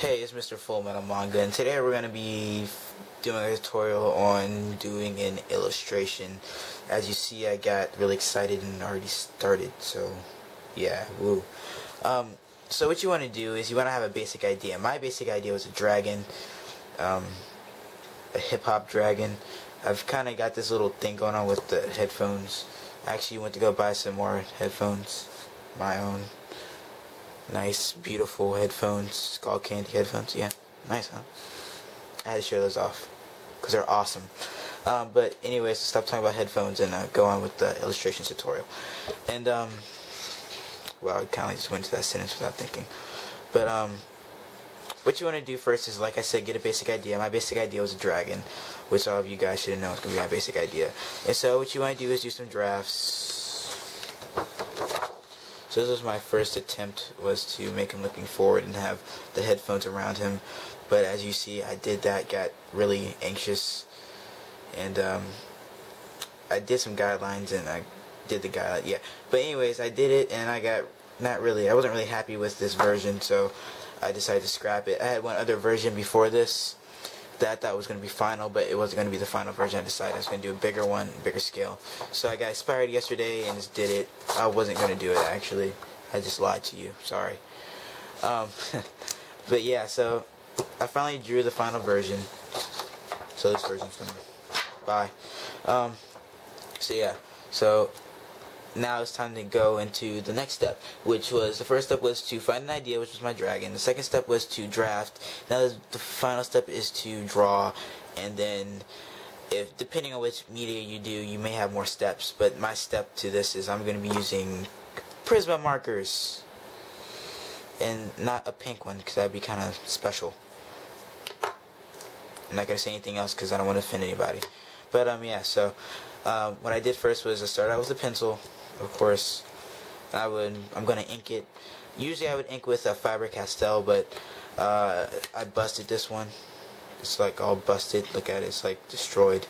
Hey, it's Mr. Fullmetal Manga, and today we're going to be doing a tutorial on doing an illustration. As you see, I got really excited and already started, so yeah, woo. So what you want to do is you want to have a basic idea. My basic idea was a dragon, a hip-hop dragon. I've kind of got this little thing going on with the headphones. I actually went to go buy some more headphones, my own. Nice, beautiful headphones, Skull Candy headphones. Yeah, nice, huh? I had to show those off because they're awesome. But anyways, stop talking about headphones and go on with the illustration tutorial. And well, I kind of just went to that sentence without thinking. But what you want to do first is, like I said, get a basic idea. My basic idea was a dragon, which all of you guys should know is gonna be my basic idea. And so what you want to do is do some drafts. So this was my first attempt, was to make him looking forward and have the headphones around him. But as you see, I did that, got really anxious, and I did some guidelines, and I did the guideline, yeah. But anyways, I did it, and I wasn't really happy with this version, so I decided to scrap it. I had one other version before this that I thought was going to be final, but it wasn't going to be the final version. I decided I was going to do a bigger one, bigger scale. So I got inspired yesterday and just did it. I wasn't going to do it, actually. I just lied to you. Sorry. But yeah, so I finally drew the final version. So this version's done. Bye. So yeah. So now it's time to go into the next step, which was, the first step was to find an idea, which was my dragon. The second step was to draft. Now the final step is to draw, and then depending on which media you do, you may have more steps, but my step to this is I'm going to be using Prisma markers, and not a pink one, because that'd be kind of special. I'm not going to say anything else because I don't want to offend anybody. But yeah, so what I did first was I started out with a pencil. Of course, I'm gonna ink it. Usually I would ink with a Faber-Castell, but I busted this one. It's like all busted. Look at it. It's like destroyed.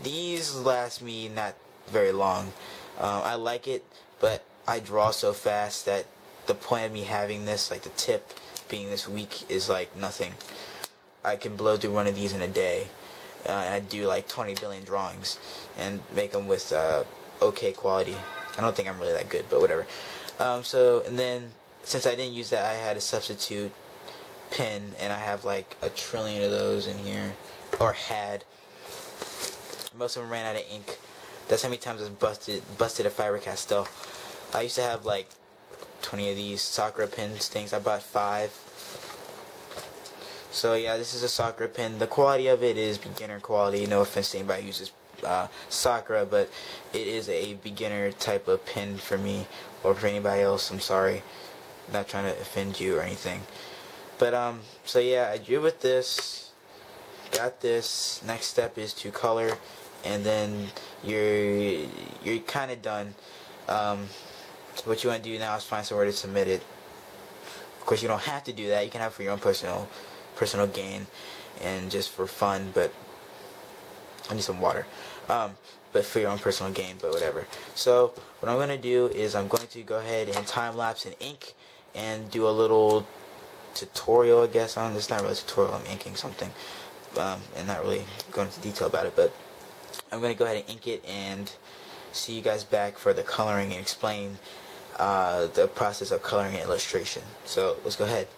These last me not very long. I like it, but I draw so fast that the point of me having this, like the tip being this weak, is like nothing. I can blow through one of these in a day. And I do like 20 billion drawings and make them with okay quality. I don't think I'm really that good, but whatever. And then since I didn't use that, I had a substitute pen, and I have like a trillion of those in here, or had. Most of them ran out of ink. That's how many times I busted a Faber-Castell. I used to have like 20 of these Sakura pens things. I bought 5. So yeah, this is a Sakura pen. The quality of it is beginner quality. No offense to anybody who uses Sakura, but it is a beginner type of pen for me, or for anybody else. I'm sorry, I'm not trying to offend you or anything. But so yeah, I drew with this. Got this. Next step is to color, and then you're kind of done. What you want to do now is find somewhere to submit it. Of course, you don't have to do that. You can have it for your own personal gain and just for fun, but I need some water, but for your own personal gain, but whatever. So what I'm going to do is I'm going to go ahead and time-lapse in ink and do a little tutorial, I guess. It's not really a tutorial, I'm inking something, and not really going into detail about it, but I'm going to go ahead and ink it and see you guys back for the coloring and explain the process of coloring and illustration. So let's go ahead.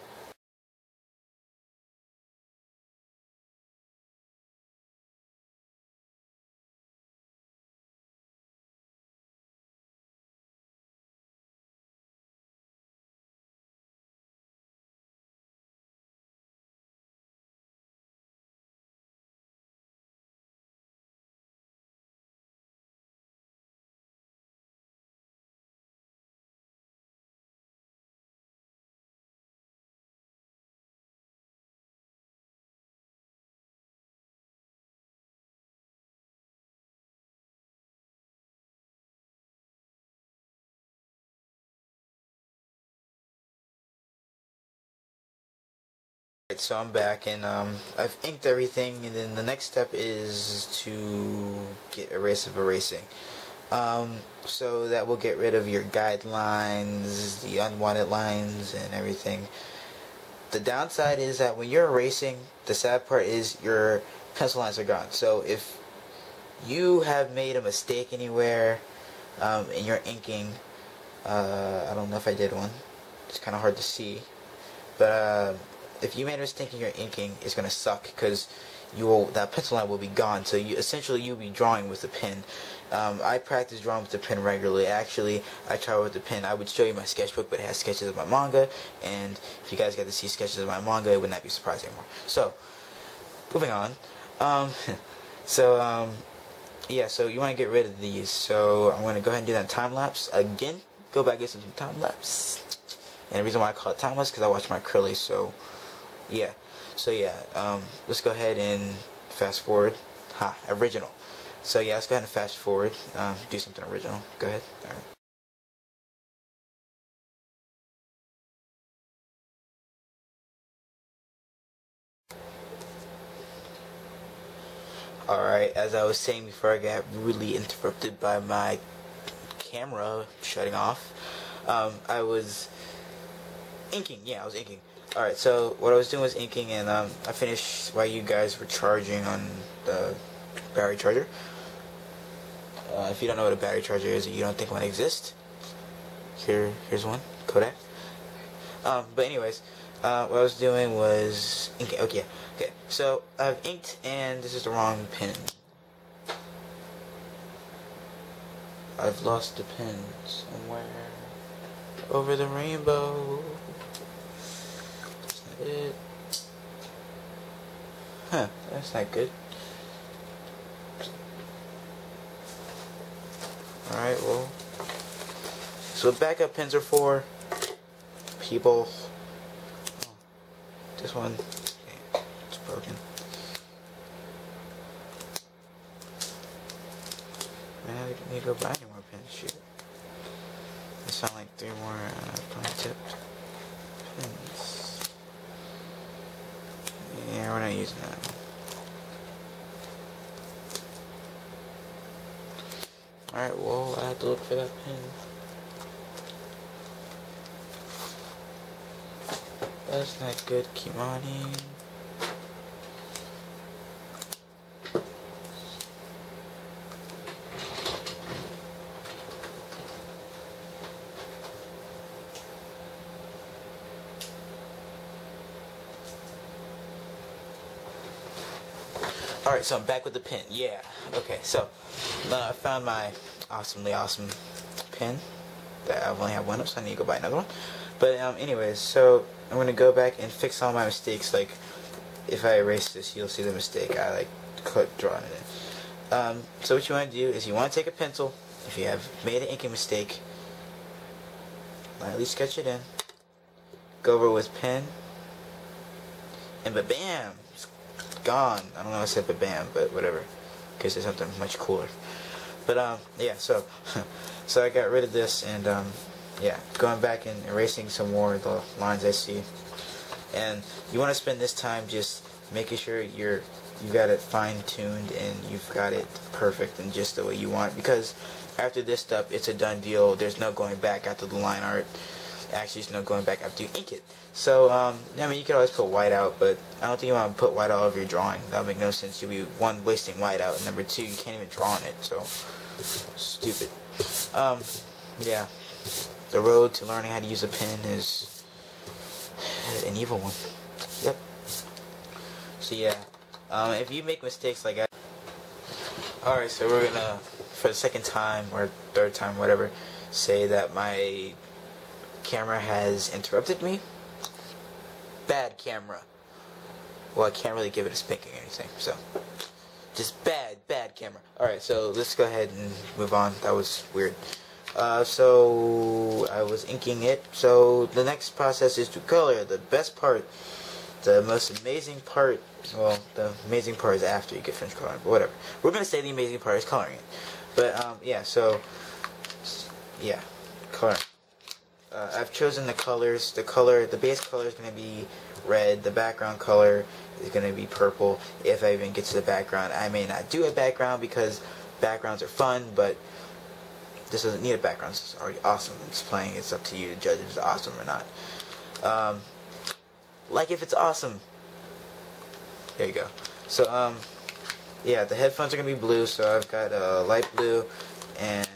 So I'm back, and I've inked everything, and then the next step is to get erasive erasing. So that will get rid of your guidelines, the unwanted lines, and everything. the downside is that when you're erasing, the sad part is your pencil lines are gone. So if you have made a mistake anywhere and you're inking, I don't know if I did one. It's kind of hard to see, but if you made a mistake and you're inking, it's gonna suck because that pencil line will be gone. So you'll be drawing with the pen. I practice drawing with the pen regularly. Actually, I try with the pen. I would show you my sketchbook, but it has sketches of my manga. And if you guys got to see sketches of my manga, it would not be surprising anymore. So, moving on. Yeah. So you want to get rid of these. So I'm going to go ahead and do that in time lapse again. Go back and get some time lapse. And the reason why I call it time lapse because I watch my acrylics. So yeah. Let's go ahead and fast forward. Original. So yeah, let's go ahead and fast forward. Do something original. Go ahead. Alright, as I was saying before I got rudely interrupted by my camera shutting off, I was inking. Yeah, I was inking. Alright, so what I was doing was inking, and I finished while you guys were charging on the battery charger. If you don't know what a battery charger is, you don't think one exists. Here's one, Kodak. But anyways, what I was doing was inking. Okay. So I've inked, and this is the wrong pen. I've lost the pen somewhere over the rainbow. That's not it. Huh? That's not good. Alright, well, so backup pins are for people. Oh, this one, okay, it's broken. Man, I need to go buy any more pins. Shoot, I found like 3 more pine tipped pins. Yeah, we're not using that. Alright, well, I have to look for that pin. That's not good, Kimani. Alright, so I'm back with the pin. Yeah. Okay, so I found my awesomely awesome pin that I've only have one of, so I need to go buy another one. But anyways, so I'm gonna go back and fix all my mistakes. Like if I erase this, you'll see the mistake I like drawing it in. So what you want to do is you want to take a pencil. If you have made an inking mistake, lightly sketch it in. Go over with pen, and bam, it's gone. I don't know if I said bam, but whatever, because there's something much cooler. But yeah, so I got rid of this, and yeah, going back and erasing some more of the lines I see. And you want to spend this time just making sure you got it fine-tuned and you've got it perfect and just the way you want, because after this step it's a done deal. There's no going back after the line art. Actually, there's no going back after you ink it. So I mean, you can always put white out, but I don't think you want to put white all over your drawing. That would make no sense. You'll be, one, wasting white out, and number two, you can't even draw on it. So stupid. Yeah, the road to learning how to use a pen is an evil one. Yep. So yeah, if you make mistakes like alright, so we're gonna, for the second time or third time, whatever, say that my camera has interrupted me. Bad camera. Well, I can't really give it a spanking or anything, so just bad camera. Alright, so let's go ahead and move on. That was weird. So I was inking it. So the next process is to color. The best part, the most amazing part, well, the amazing part is after you get finished coloring, but whatever. We're gonna say the amazing part is coloring it. But yeah, so yeah, coloring. I've chosen the colors. The base color is gonna be red. The background color is gonna be purple. If I even get to the background, I may not do a background because backgrounds are fun, but this doesn't need a background. It's already awesome. It's playing. It's up to you to judge if it's awesome or not. like if it's awesome. There you go. So yeah, the headphones are gonna be blue, so I've got light blue and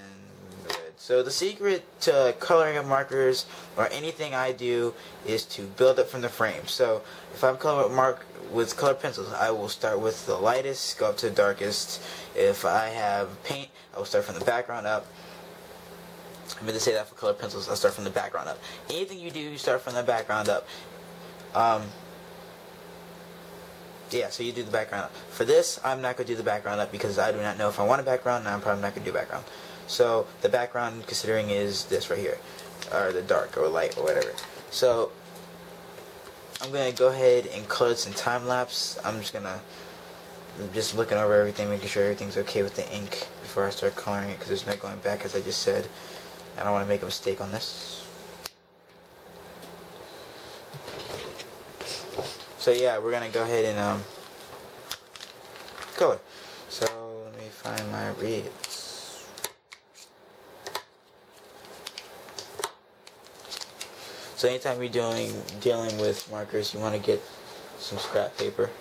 red. So the secret to coloring up markers or anything I do is to build up from the frame. So if I'm coloring with colored pencils, I will start with the lightest, go up to the darkest. If I have paint, I will start from the background up. I meant to say that for colored pencils, I'll start from the background up. Anything you do, you start from the background up. Yeah, so you do the background up. For this, I'm not going to do the background up because I do not know if I want a background, and I'm probably not going to do background. So the background, considering, is this right here, or the dark or light or whatever. So I'm going to go ahead and color this in time lapse. I'm just looking over everything, making sure everything's okay with the ink before I start coloring it, because there's no going back, as I just said. I don't want to make a mistake on this. So yeah, we're gonna go ahead and color. So let me find my reeds. So anytime you're dealing with markers, you want to get some scrap paper.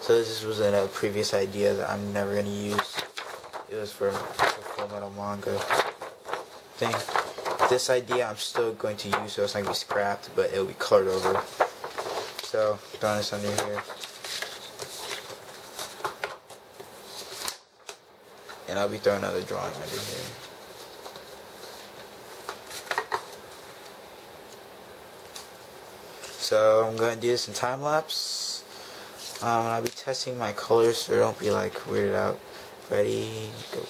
So this was a previous idea that I'm never gonna use. It was for a Full Metal manga thing. This idea I'm still going to use, so it's not gonna be scrapped, but it'll be colored over. So, throwing this under here. And I'll be throwing another drawing under here. So, I'm going to do this in time lapse. I'll be testing my colors, so don't be like weirded out. Ready, go.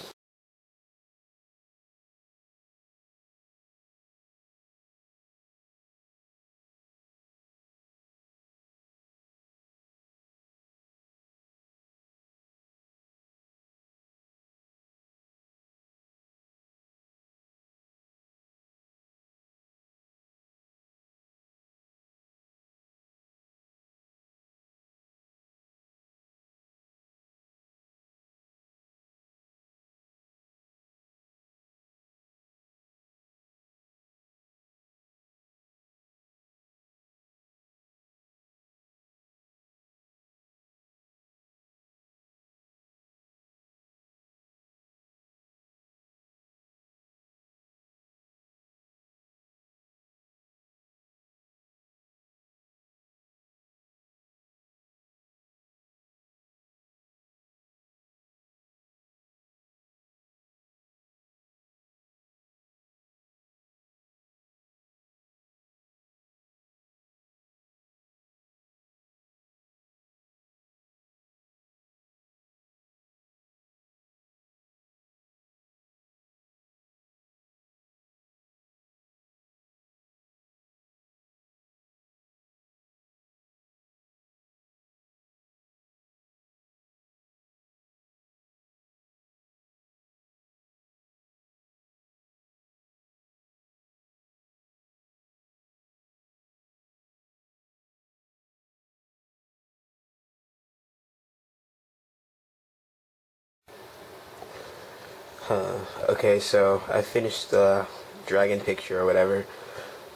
Okay, so I finished the dragon picture or whatever,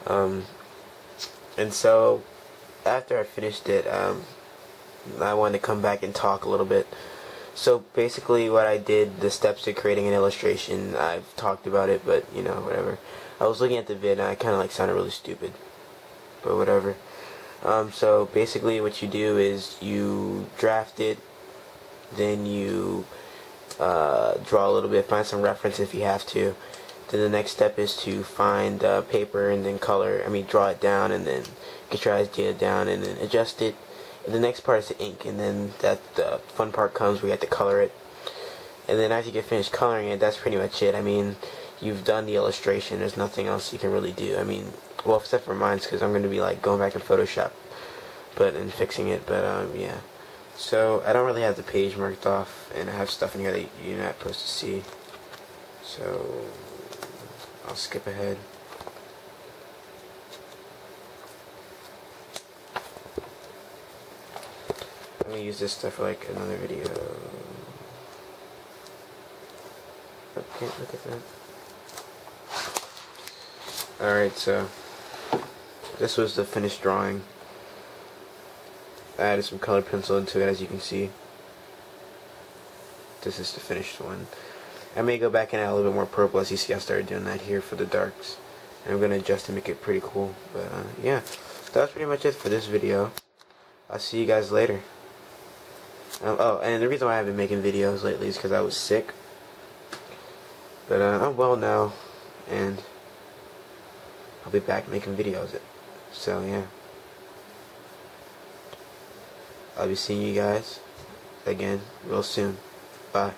and so after I finished it, I wanted to come back and talk a little bit. So basically what I did, the steps to creating an illustration, I've talked about it, but you know, whatever. I was looking at the vid and I kind of like sounded really stupid, but whatever. So basically what you do is you draft it, then you draw a little bit, find some reference if you have to. Then the next step is to find paper and then draw it down and then get your idea down and then adjust it. And the next part is the ink, and then the fun part comes where you have to color it. And then after you get finished coloring it, that's pretty much it. I mean, you've done the illustration. There's nothing else you can really do. I mean, well, except for mine, because I'm going to be like going back in Photoshop and fixing it. But yeah. So I don't really have the page marked off, and I have stuff in here that you're not supposed to see. So I'll skip ahead. I'm gonna use this stuff for like another video. Okay, look at that. Alright, so this was the finished drawing. I added some colored pencil into it, as you can see. This is the finished one. I may go back and add a little bit more purple. As you see, I started doing that here for the darks, and I'm going to adjust to make it pretty cool. But yeah, that's pretty much it for this video. I'll see you guys later. Oh, and the reason why I haven't been making videos lately is because I was sick. But I'm well now, and I'll be back making videos. So yeah, I'll be seeing you guys again real soon. Bye.